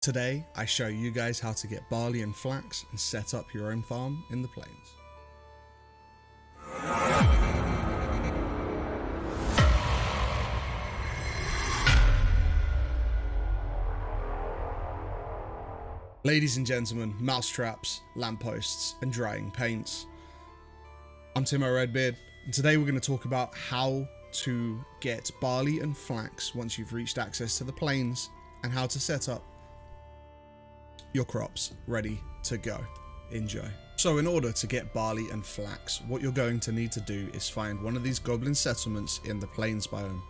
Today, I show you guys how to get barley and flax and set up your own farm in the plains. Ladies and gentlemen, mousetraps, lampposts, and drying paints. I'm Timoredbeard, and today we're going to talk about how to get barley and flax once you've reached access to the plains, and how to set up your crops ready to go. Enjoy. So in order to get barley and flax, what you're going to need to do is find one of these goblin settlements in the plains biome.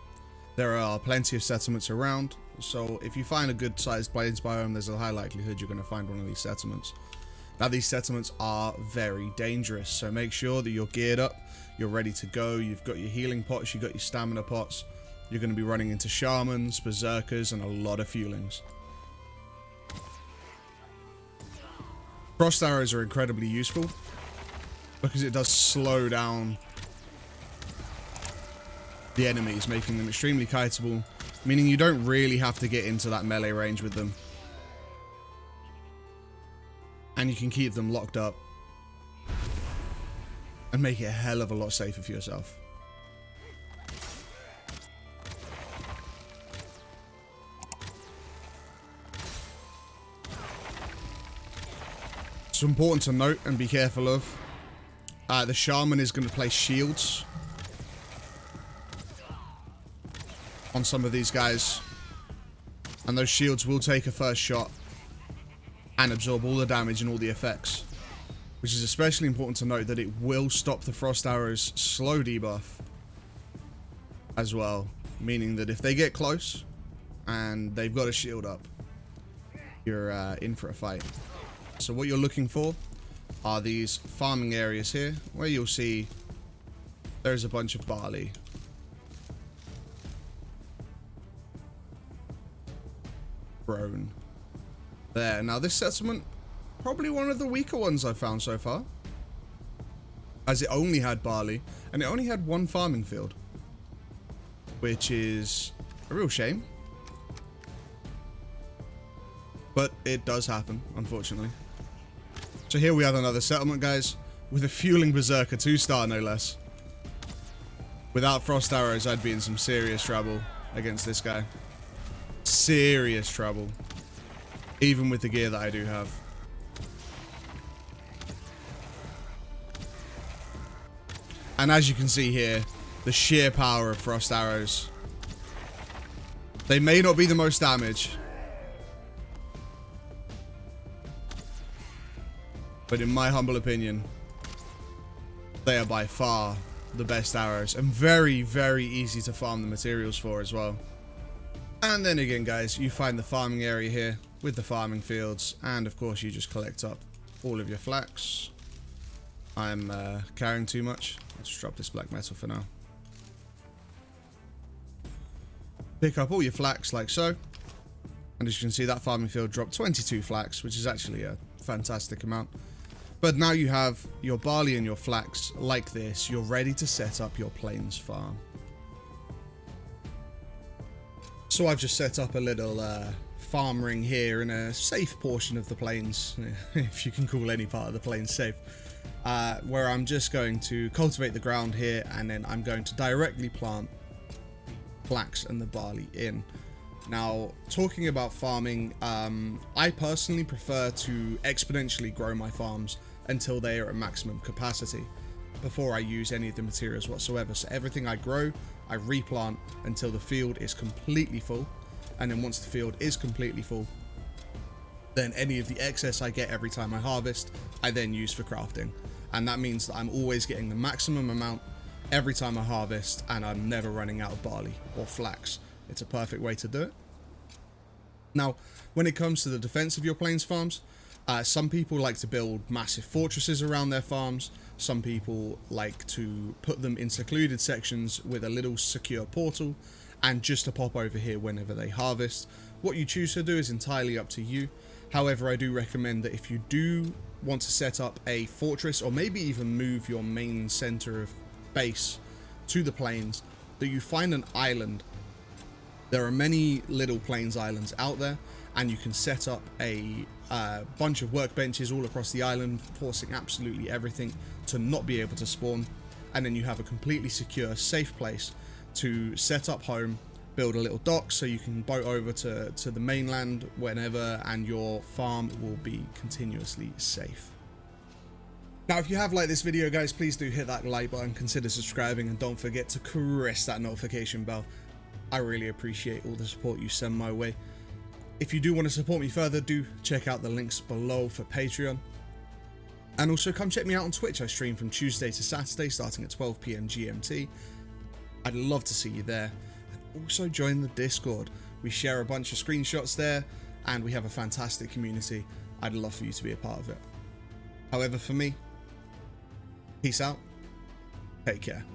There are plenty of settlements around, so if you find a good sized plains biome, there's a high likelihood you're going to find one of these settlements. Now these settlements are very dangerous, so make sure that you're geared up, you're ready to go, you've got your healing pots, you've got your stamina pots, you're going to be running into shamans, berserkers, and a lot of fuelings. Frost arrows are incredibly useful because it does slow down the enemies, making them extremely kiteable, meaning you don't really have to get into that melee range with them. And you can keep them locked up and make it a hell of a lot safer for yourself. It's important to note and be careful of. The shaman is going to place shields on some of these guys, and those shields will take a first shot and absorb all the damage and all the effects, which is especially important to note that it will stop the frost arrows slow debuff as well, meaning that if they get close and they've got a shield up, you're in for a fight. So what you're looking for are these farming areas here, where you'll see there's a bunch of barley. Grown there. Now this settlement, probably one of the weaker ones I've found so far, as it only had barley, and it only had one farming field, which is a real shame. But it does happen, unfortunately. So here we have another settlement, guys, with a fueling berserker 2-star, no less. Without frost arrows, I'd be in some serious trouble against this guy. Serious trouble. Even with the gear that I do have. And as you can see here, the sheer power of frost arrows. They may not be the most damage, but in my humble opinion, they are by far the best arrows, and very, very easy to farm the materials for as well. And then again, guys, you find the farming area here with the farming fields, and of course you just collect up all of your flax. I'm carrying too much. Let's drop this black metal for now. Pick up all your flax like so, and as you can see, that farming field dropped 22 flax, which is actually a fantastic amount. But now you have your barley and your flax like this. You're ready to set up your plains farm. So I've just set up a little farm ring here in a safe portion of the plains, if you can call any part of the plains safe, where I'm just going to cultivate the ground here, and then I'm going to directly plant flax and the barley in. Now, talking about farming, I personally prefer to exponentially grow my farms until they are at maximum capacity before I use any of the materials whatsoever. So everything I grow, I replant until the field is completely full, and then once the field is completely full, then any of the excess I get every time I harvest, I then use for crafting. And that means that I'm always getting the maximum amount every time I harvest, and I'm never running out of barley or flax. It's a perfect way to do it. Now, when it comes to the defense of your plains farms, some people like to build massive fortresses around their farms. Some people like to put them in secluded sections with a little secure portal, and just to pop over here whenever they harvest. What you choose to do is entirely up to you. However, I do recommend that if you do want to set up a fortress, or maybe even move your main center of base to the plains, that you find an island. There are many little plains islands out there, and you can set up a bunch of workbenches all across the island, forcing absolutely everything to not be able to spawn. And then you have a completely secure, safe place to set up home, build a little dock so you can boat over to the mainland whenever, and your farm will be continuously safe. Now, if you have liked this video, guys, please do hit that like button, consider subscribing, and don't forget to caress that notification bell. I really appreciate all the support you send my way. If you do want to support me further, do check out the links below for Patreon. And also come check me out on Twitch. I stream from Tuesday to Saturday starting at 12 PM GMT. I'd love to see you there. And also join the Discord. We share a bunch of screenshots there, and we have a fantastic community. I'd love for you to be a part of it. However, for me, peace out. Take care.